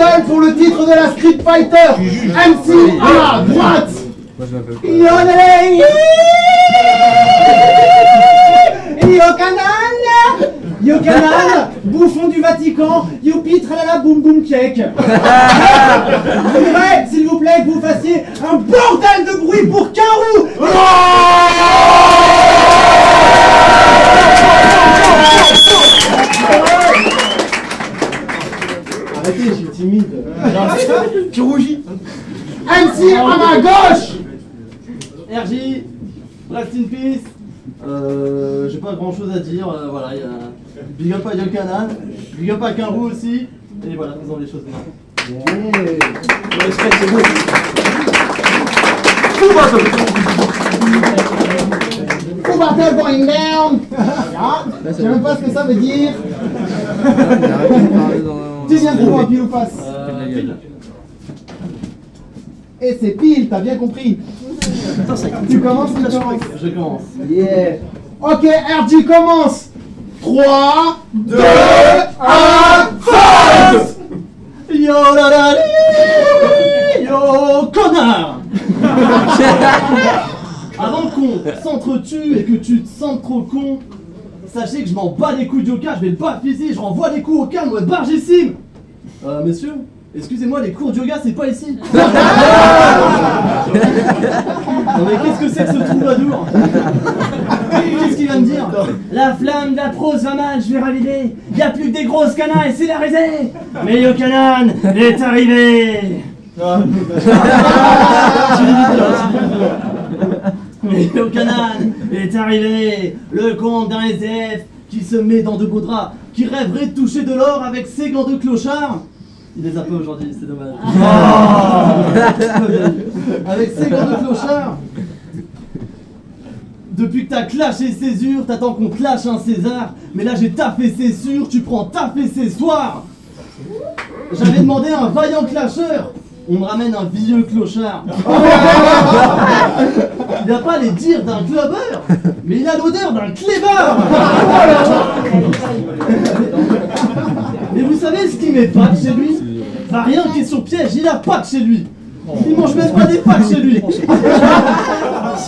battle pour le titre de la Street Fighter. MC à droite. Yokanan, bouffon du Vatican, youpi tralala boum boum cake. Je voudrais, s'il vous plaît, que vous fassiez un bordel de bruit pour Karou. Arrêtez, je suis timide. Tu rougis. MC à ma gauche. RJ, rest in peace. J'ai pas grand chose à dire, voilà, il y a big up à Yokanan, big up à Karou aussi, et voilà, faisons les choses bien. Le respect, c'est beau. Full battle going down. Je sais même pas ce que ça veut dire. Tu viens de voir pile ou face? Et c'est pile, t'as bien compris. Tu commences ou tu commences? Je commence. Yeah. Ok, RG commence. 3, 2, 1, fight! Yo la la li, yo connard. Avant qu'on s'entretue et que tu te sentes trop con, sachez que je m'en bats les couilles de Yoka, je vais le battre ici, je renvoie des coups au calme, ouais, bargissime. Messieurs, excusez-moi, les cours de yoga, c'est pas ici. Non mais qu'est-ce que c'est que ce troubadour? Qu'est-ce qu'il va me dire? La flamme de la prose va mal, je vais raviver. Y a plus que des grosses canins et c'est la risée. Mais Yokanan est arrivé. Mais Yokanan est arrivé. Le comte d'un SDF qui se met dans de beaux draps, qui rêverait de toucher de l'or avec ses gants de clochard. Il les a pas aujourd'hui, c'est dommage. Avec ses gants de clochard. Depuis que t'as clashé Césure, t'attends qu'on clash un César. Mais là j'ai taffé Césure, tu prends taffé César. J'avais demandé un vaillant clasheur. On me ramène un vieux clochard. Il n'a pas les dires d'un clubbeur, mais il a l'odeur d'un clébard. Mais vous savez ce qui m'épate chez lui? Bah rien qui est sur piège, il a pas de chez lui. Il mange même pas des pâtes chez lui.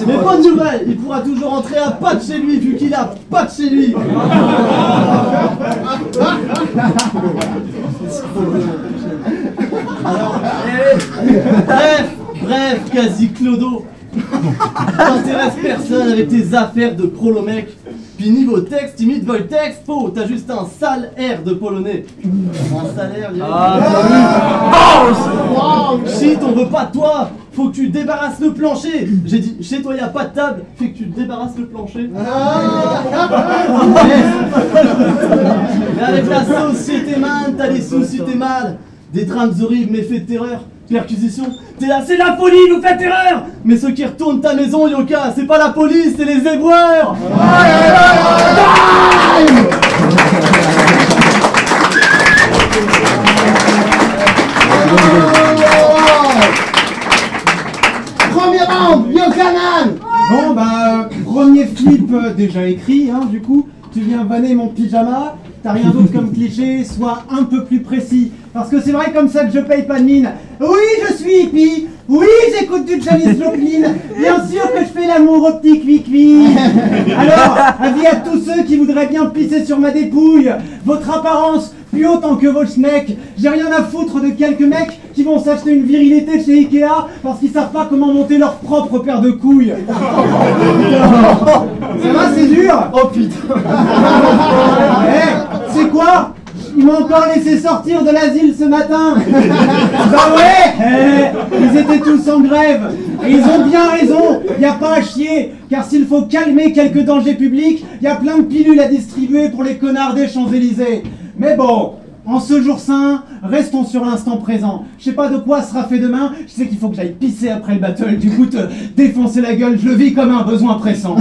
Mais bonne nouvelle, il pourra toujours entrer à pâtes chez lui vu qu'il a pas de chez lui. Alors, bref, quasi Clodo. T'intéresses personne avec tes affaires de prolo-mec. Puis niveau texte, imite Voltex, faux, t'as juste un sale air de polonais. Un sale air, shit, on veut pas de toi. Faut que tu débarrasses le plancher. J'ai dit, chez toi y a pas de table, fait que tu débarrasses le plancher. Mais avec la société man, t'as des soucis, t'es mal. Des drames horribles, mais faits de terreur. Perquisition, t'es là, c'est la folie, nous fait terreur. Mais ceux qui retournent ta maison, Yoka, c'est pas la police, c'est les éboueurs. Premier round, Yokanan. Bon bah, premier flip déjà écrit, hein, du coup. Tu viens vanner mon pyjama, t'as rien d'autre comme cliché, sois un peu plus précis. Parce que c'est vrai comme ça que je paye pas de mine. Oui, je suis hippie. Oui, j'écoute du Janis Joplin. Bien sûr que je fais l'amour au petit cuicui. Alors, avis à tous ceux qui voudraient bien pisser sur ma dépouille. Votre apparence, plus autant que vos schmecks. J'ai rien à foutre de quelques mecs qui vont s'acheter une virilité chez Ikea parce qu'ils savent pas comment monter leur propre paire de couilles. Ça va, c'est dur. Oh putain. C'est quoi? Ils m'ont encore laissé sortir de l'asile ce matin. Bah ouais, ils étaient tous en grève. Et ils ont bien raison, y a pas à chier. Car s'il faut calmer quelques dangers publics, y a plein de pilules à distribuer pour les connards des Champs-Élysées. Mais bon, en ce jour saint, restons sur l'instant présent. Je sais pas de quoi sera fait demain, je sais qu'il faut que j'aille pisser après le battle. Du coup, te défoncer la gueule, je le vis comme un besoin pressant.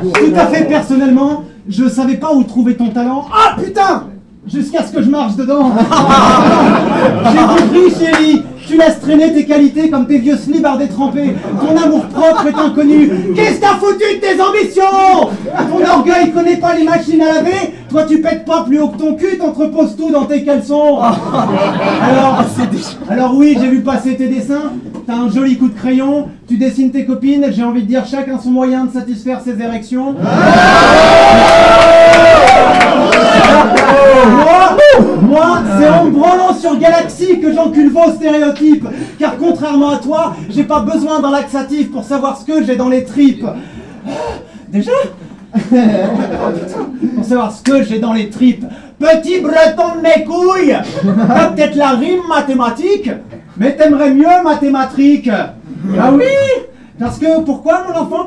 Tout à fait personnellement, je savais pas où trouver ton talent. Ah putain! Jusqu'à ce que je marche dedans. J'ai compris, chérie. Tu laisses traîner tes qualités comme tes vieux slibards détrempés. Ton amour propre est inconnu. Qu'est-ce que t'as foutu de tes ambitions? Ton orgueil connaît pas les machines à laver. Toi, tu pètes pas plus haut que ton cul, t'entreposes tout dans tes caleçons. Alors oui, j'ai vu passer tes dessins. T'as un joli coup de crayon, tu dessines tes copines, j'ai envie de dire chacun son moyen de satisfaire ses érections. Moi, c'est en me branlant sur Galaxy que j'encule vos stéréotypes. Car contrairement à toi, j'ai pas besoin d'un laxatif pour savoir ce que j'ai dans les tripes. Déjà pour savoir ce que j'ai dans les tripes. Petit breton de mes couilles. T'as peut-être la rime mathématique, mais t'aimerais mieux mathématique. Ah oui. Pourquoi mon enfant?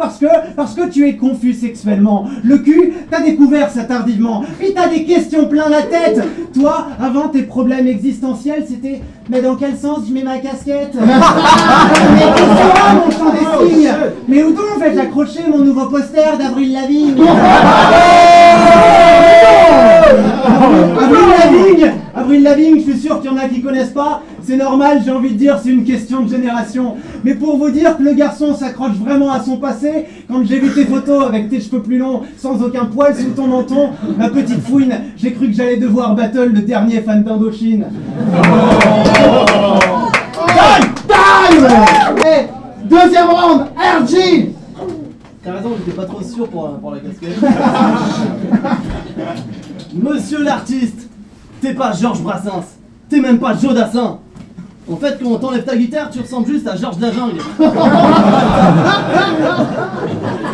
Parce que tu es confus sexuellement. Le cul, t'as découvert ça tardivement. Puis t'as des questions plein la tête. Toi, avant, tes problèmes existentiels, c'était mais dans quel sens je mets ma casquette? Mais qu'est-ce que mon champ des signes? Mais où donc vais-je accrocher mon nouveau poster d'Avril Lavigne? Avril Lavigne, je suis sûr qu'il y en a qui connaissent pas. C'est normal, j'ai envie de dire, c'est une question de génération. Mais pour vous dire que le garçon s'accroche vraiment à son passé, quand j'ai vu tes photos avec tes cheveux plus longs, sans aucun poil sous ton menton, ma petite fouine, j'ai cru que j'allais devoir battle le dernier fan d'Indochine. Time! Hey, deuxième round, RG! T'as raison, j'étais pas trop sûr pour la casquette. Monsieur l'artiste, t'es pas Georges Brassens, t'es même pas Joe Dassin. En fait, quand on t'enlève ta guitare, tu ressembles juste à Georges de la Jungle.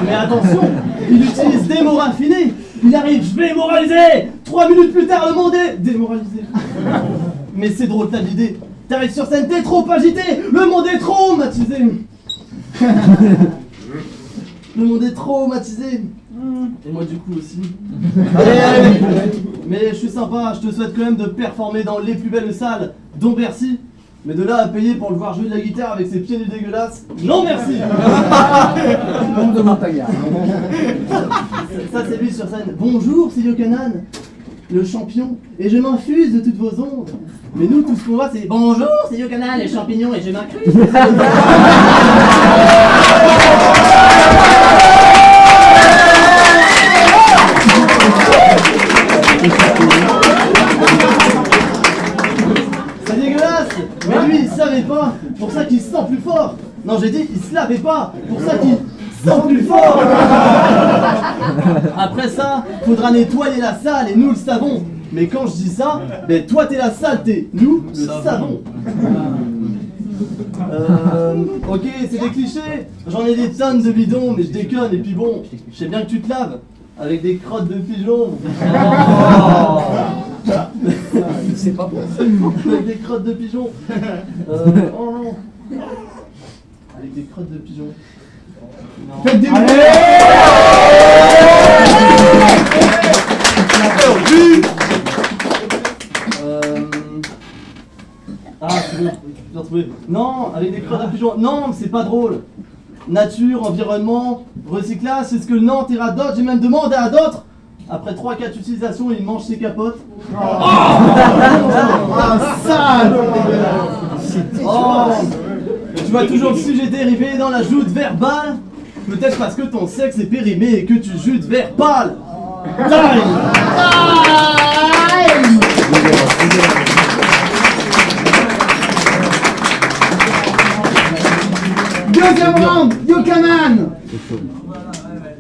Mais attention, il utilise des mots raffinés. Il arrive, je vais moraliser. 3 minutes plus tard, le monde est démoralisé. Mais c'est drôle, t'as l'idée. T'arrives sur scène, t'es trop agité. Le monde est traumatisé. Le monde est traumatisé. Et moi du coup aussi. Mais je suis sympa, je te souhaite quand même de performer dans les plus belles salles, dont Bercy. Mais de là à payer pour le voir jouer de la guitare avec ses pieds nus dégueulasses, non merci. Monde de montagnard. Ça c'est lui sur scène. Bonjour, c'est Yokanan, le champion, et je m'infuse de toutes vos ondes. Mais nous, tout ce qu'on voit, c'est bonjour, c'est Yokanan, les champignons, et je m'incruse. C'est dégueulasse. Mais lui, il savait pas, pour ça qu'il se sent plus fort. Non, j'ai dit, il se lavait pas, pour ça qu'il sent plus fort. Après ça, faudra nettoyer la salle, et nous le savons. Mais quand je dis ça, ben toi t'es la saleté, nous le savons. Ok, c'est des clichés, j'en ai des tonnes de bidons, mais je déconne, et puis bon, je sais bien que tu te laves avec des crottes de pigeons. C'est pas bon. Avec des crottes de pigeons. Oh non. Avec des crottes de pigeons. Faites des Ah, c'est bon, j'ai retrouvé. Non, avec des crottes de pigeons. Non, c'est pas drôle. Nature, environnement, recyclage, c'est ce que Nantes ira d'autres. J'ai même demandé à d'autres. Après 3-4 utilisations, il mange ses capotes. Sale! Oh. Tu vois toujours le sujet dérivé dans la joute verbale. Peut-être parce que ton sexe est périmé et que tu jutes verbal. Time! Deuxième round, Yokanan!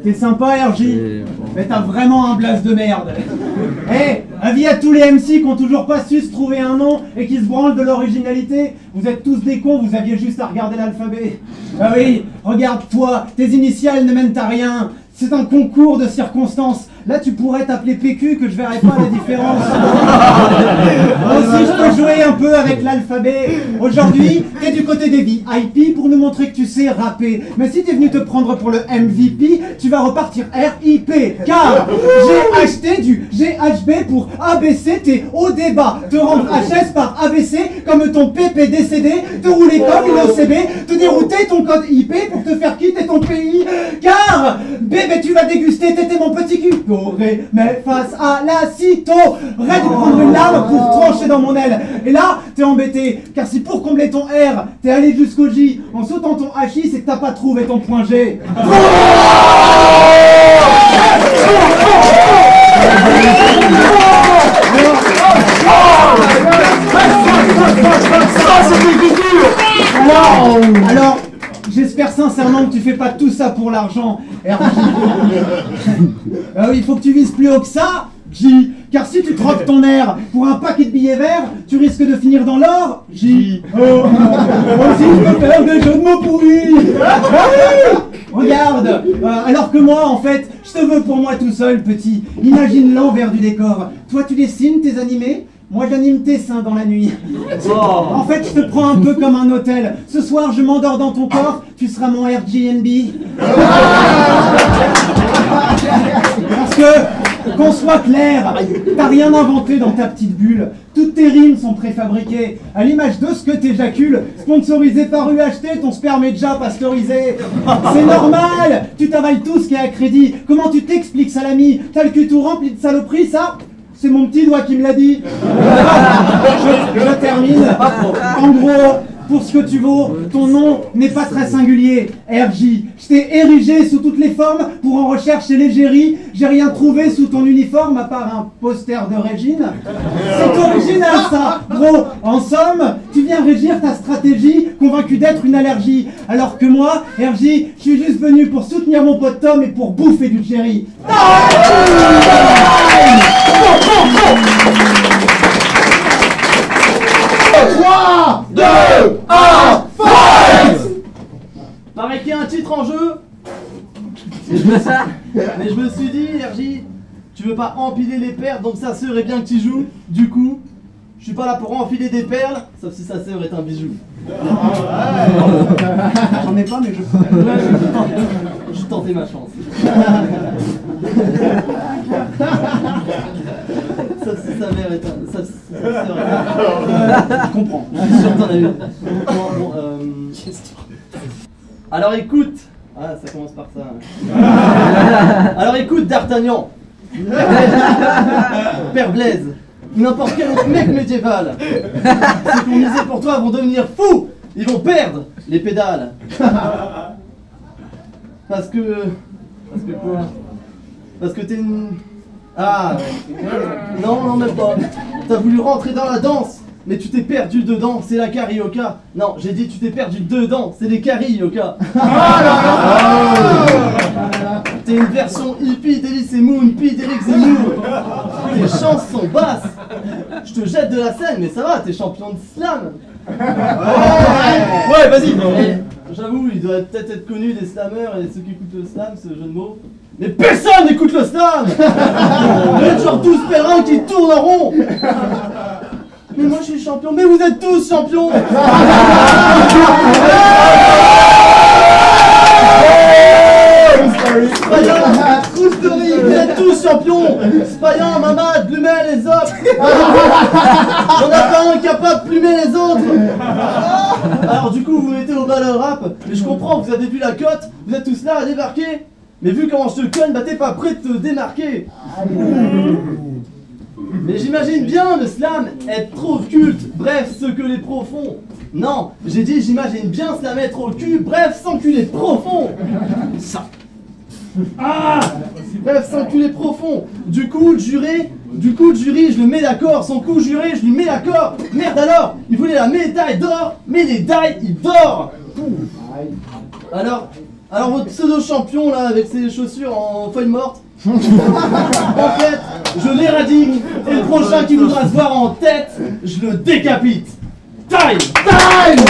T'es sympa, RJ, mais t'as vraiment un blast de merde. Eh, avis à tous les MC qui ont toujours pas su se trouver un nom et qui se branlent de l'originalité. Vous êtes tous des cons, vous aviez juste à regarder l'alphabet. Ah oui, regarde-toi, tes initiales ne mènent à rien. C'est un concours de circonstances. Là, tu pourrais t'appeler PQ que je verrais pas la différence. Moi aussi, je peux jouer un peu avec l'alphabet. Aujourd'hui, t'es du côté des VIP pour nous montrer que tu sais rapper. Mais si t'es venu te prendre pour le MVP, tu vas repartir RIP. Car j'ai acheté du GHB pour ABCT au débat. Te rendre HS par AVC comme ton PP décédé. Te rouler comme une OCB. Te dérouter ton code IP pour te faire quitter ton pays. Car, bébé, tu vas déguster, t'étais mon petit cul. Mais face à la cito, rêve de prendre une lame pour trancher dans mon aile. Et là, t'es embêté, car si pour combler ton R, t'es allé jusqu'au J, en sautant ton HI, c'est que t'as pas trouvé ton point G. Ça, c'est l'écriture. Alors, j'espère sincèrement que tu fais pas tout ça pour l'argent, RJ. Il faut que tu vises plus haut que ça, J. Car si tu troques ton air pour un paquet de billets verts, tu risques de finir dans l'or, J. Moi aussi je peux faire des jeux de mots pourris. Regarde, alors que moi, en fait, je te veux pour moi tout seul, petit. Imagine l'envers du décor. Toi, tu dessines tes animés, moi, j'anime tes seins dans la nuit. En fait, je te prends un peu comme un hôtel. Ce soir, je m'endors dans ton corps, tu seras mon Airbnb. Parce que, qu'on soit clair, t'as rien inventé dans ta petite bulle. Toutes tes rimes sont préfabriquées, à l'image de ce que t'éjacules. Sponsorisé par UHT, ton sperme est déjà pasteurisé. C'est normal, tu t'avales tout ce qui est à crédit. Comment tu t'expliques, salami? T'as le cul tout rempli de saloperies, ça? C'est mon petit doigt qui me l'a dit. Je termine. En gros, pour ce que tu vaux, ton nom n'est pas très singulier. RJ, je t'ai érigé sous toutes les formes pour en recherche et l'égérie. J'ai rien trouvé sous ton uniforme à part un poster de Régine. C'est original ça, gros. En somme, tu viens régir ta stratégie, convaincu d'être une allergie. Alors que moi, RJ, je suis juste venu pour soutenir mon pote Tom et pour bouffer du Jerry. 3, 2, 1, fight! Paraît qu'il y a un titre en jeu. Mais je me suis dit, RJ, tu veux pas empiler les perles, donc ça serait bien que tu joues. Du coup, je suis pas là pour enfiler des perles, sauf si sa sœur est un bijou. J'en ai pas, mais je... J'ai tenté ma chance. Sauf si sa mère est un... Sauf si sa sœur est un... Je comprends. J'entends la vie. Alors écoute... Ah, ça commence par ça. Alors écoute, D'Artagnan. Père Blaise. N'importe quel autre mec médiéval. Ceux qui ont misé pour toi vont devenir fous. Ils vont perdre les pédales. Parce que quoi? Parce que t'es une... Ah non, même pas. T'as voulu rentrer dans la danse, mais tu t'es perdu dedans, c'est la carioca. Non, j'ai dit tu t'es perdu dedans, c'est les carioca. T'es une version hippie d'Elysée Moon, puis d'Éric Zemmour. Tes chances sont basses. Je te jette de la scène, mais ça va, t'es champion de slam. Ouais, vas-y. J'avoue, il doit peut-être être connu des slammeurs et ceux qui écoutent le slam, ce jeu de mots. Mais personne n'écoute le slam. Vous êtes genre 12 pèlerins qui tournent en rond. Mais moi je suis champion, mais vous êtes tous champions. True story, vous êtes tous champions. Spayan, Mamad, Blumel, les autres. J'en ai pas un capable de plumer les autres. Alors du coup vous mettez au bal rap. Mais je comprends, vous avez vu la cote. Vous êtes tous là à débarquer. Mais vu comment je te conne, bah t'es pas prêt de te démarquer. Mais j'imagine bien le slam être trop culte, bref, ce que les pros font. Non, j'ai dit j'imagine bien se la mettre au cul, bref, s'enculer profond. Ça. Ah, bref, s'enculer profond. Du coup, le jury, je le mets d'accord. Son coup juré, je lui mets d'accord. Merde alors, il voulait la médaille d'or, mais les dailles, il dort. Alors votre pseudo-champion là, avec ses chaussures en feuille morte, en fait, je l'éradique, et le prochain qui voudra se voir en tête, je le décapite. Time! Time!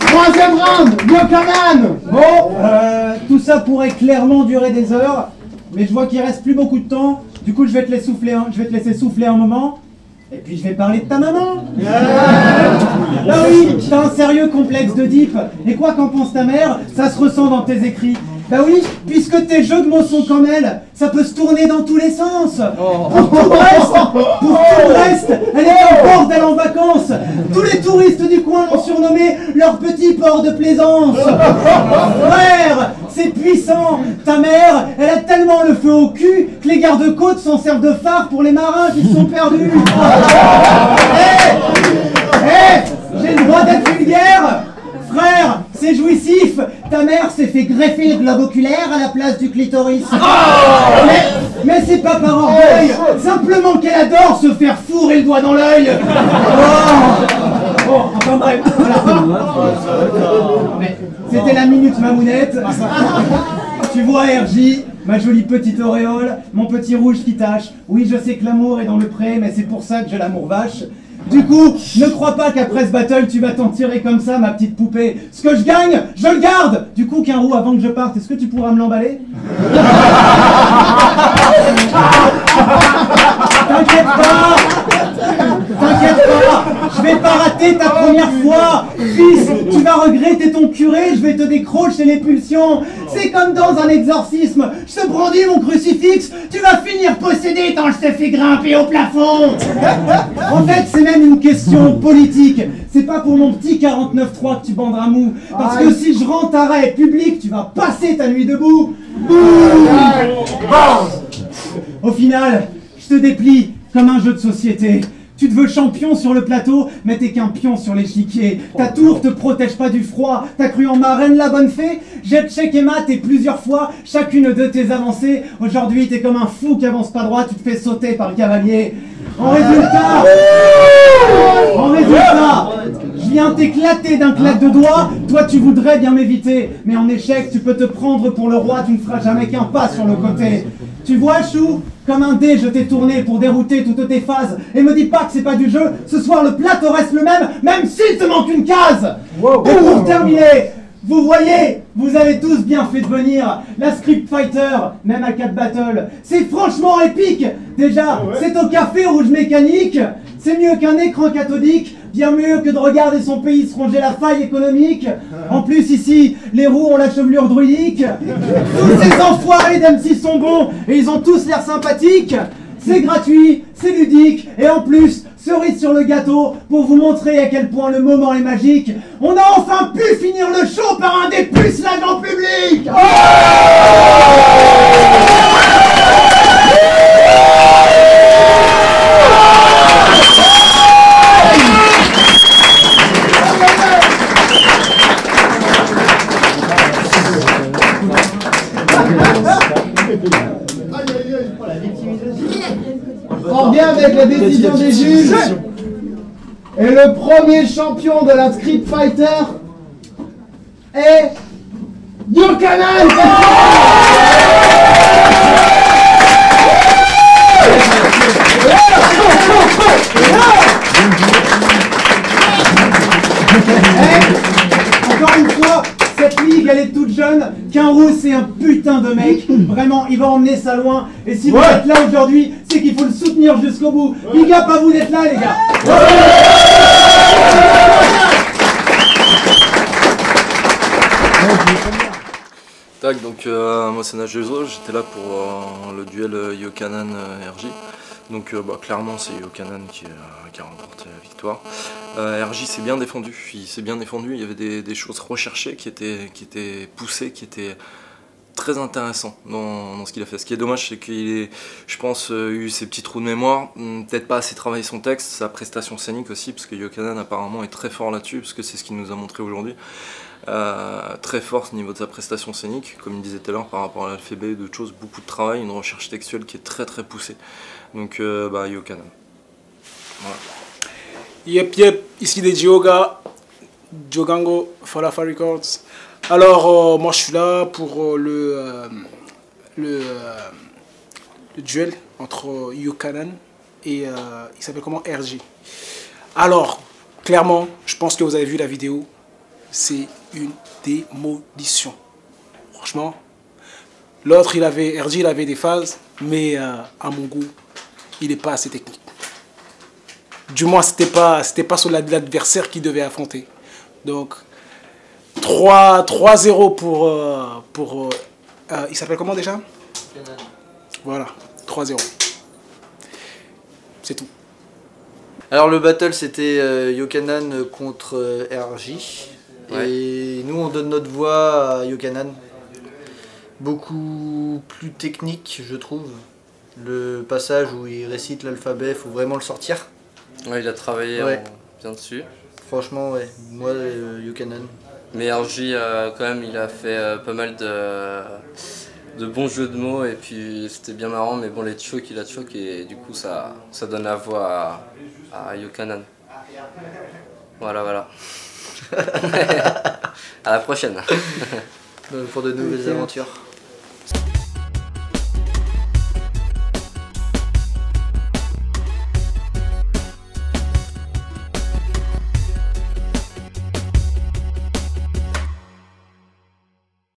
Troisième round, Yokanan. Bon, tout ça pourrait clairement durer des heures, mais je vois qu'il reste plus beaucoup de temps. Du coup, je vais te laisser souffler un moment. Et puis je vais parler de ta maman. Ah oui, t'as un sérieux complexe de deep. Et quoi qu'en pense ta mère, ça se ressent dans tes écrits. Bah oui, puisque tes jeux de mots sont comme elle, ça peut se tourner dans tous les sens. Pour tout le reste, elle est en bordel en vacances. Tous les touristes du coin l'ont surnommé leur petit port de plaisance. Frère, c'est puissant. Ta mère, elle a tellement le feu au cul que les gardes-côtes s'en servent de phare pour les marins qui se sont perdus. J'ai le droit d'être vulgaire. Frère, c'est jouissif. Ta mère s'est fait greffer le globe oculaire à la place du clitoris. Mais c'est pas par orgueil, simplement qu'elle adore se faire fourrer le doigt dans l'œil. Enfin bref, voilà. Mais c'était la minute mamounette. Tu vois RJ, ma jolie petite auréole, mon petit rouge qui tâche. Oui, je sais que l'amour est dans le pré, mais c'est pour ça que j'ai l'amour vache. Du coup, ne crois pas qu'après ce battle, tu vas t'en tirer comme ça, ma petite poupée. Ce que je gagne, je le garde. Du coup, qu'un roux, avant que je parte, est-ce que tu pourras me l'emballer? T'inquiète pas! T'inquiète pas! Je vais pas rater ta première fois! Fils, tu vas regretter ton curé, je vais te décrocher les pulsions! C'est comme dans un exorcisme! Je te brandis mon crucifix, tu vas finir possédé quand je te fais grimper au plafond! En fait, c'est même une question politique! C'est pas pour mon petit 49.3 que tu banderas mou! Parce que si je rends ta raie publique, tu vas passer ta nuit debout! Au final, je te déplie comme un jeu de société. Tu te veux champion sur le plateau, mais t'es qu'un pion sur l'échiquier. Ta tour te protège pas du froid. T'as cru en ma reine la bonne fée? Jet, check et mat et plusieurs fois chacune de tes avancées. Aujourd'hui, t'es comme un fou qui avance pas droit, tu te fais sauter par le cavalier. En résultat, je viens t'éclater d'un claque de doigts. Toi, tu voudrais bien m'éviter, mais en échec, tu peux te prendre pour le roi. Tu ne feras jamais qu'un pas sur le côté. Tu vois, Chou, comme un dé, je t'ai tourné pour dérouter toutes tes phases. Et me dis pas que c'est pas du jeu. Ce soir, le plateau reste le même s'il te manque une case. Et pour terminer, vous voyez, vous avez tous bien fait de venir. La Script Fighter, même à 4 battles, c'est franchement épique. Déjà, c'est au café rouge mécanique. C'est mieux qu'un écran cathodique. Bien mieux que de regarder son pays se ronger la faille économique. En plus ici, les roues ont la chevelure druidique. Tous ces enfoirés d'M6 sont bons et ils ont tous l'air sympathiques. C'est gratuit, c'est ludique et en plus, cerise sur le gâteau pour vous montrer à quel point le moment est magique. On a enfin pu finir le show par un des pucelage en public. On revient avec la décision des juges. Et le premier champion de la Script Fighter est Yokanan. Encore une fois, cette ligue elle est toute jeune. Qu'un roux c'est un putain de mec. Vraiment, il va emmener ça loin. Et si vous êtes là aujourd'hui, c'est qu'il faut le soutenir jusqu'au bout. Big up à vous d'être là, les gars. Tac, donc moi c'est Nagezo, j'étais là pour le duel Yokanan-RJ. Donc clairement c'est Yokanan qui a remporté la victoire. RJ s'est bien défendu, il y avait des choses recherchées qui étaient poussées, qui étaient très intéressantes dans ce qu'il a fait. Ce qui est dommage c'est qu'il a, je pense, eu ses petits trous de mémoire, peut-être pas assez travaillé son texte, sa prestation scénique aussi, parce que Yokanan apparemment est très fort là-dessus, parce que c'est ce qu'il nous a montré aujourd'hui. Très fort au niveau de sa prestation scénique, comme il disait tout à l'heure par rapport à l'alphabet, d'autres choses, beaucoup de travail, une recherche textuelle qui est très poussée. Donc Yokanan. Voilà. Yep, ici des Dioga, Diogango, Falafa Records. Alors moi je suis là pour le duel entre Yokanan et il s'appelle comment, RJ. Alors clairement, je pense que vous avez vu la vidéo, c'est une démolition. Franchement, l'autre RJ il avait des phases, mais à mon goût, il n'est pas assez technique. Du moins, c'était pas sur l'adversaire qu'il devait affronter. Donc, 3-0 pour il s'appelle comment déjà? Voilà, 3-0. C'est tout. Alors le battle c'était Yokanan contre RJ. Ouais. Et nous on donne notre voix à Yokanan. Beaucoup plus technique je trouve. Le passage où il récite l'alphabet, il faut vraiment le sortir. Ouais, il a travaillé bien dessus. Franchement ouais, moi Yokanan. Mais RJ, quand même, il a fait pas mal de bons jeux de mots et puis c'était bien marrant. Mais bon, les chocs, il a choc et du coup, ça donne la voix à Yokanan. Voilà. À la prochaine. Pour de nouvelles aventures.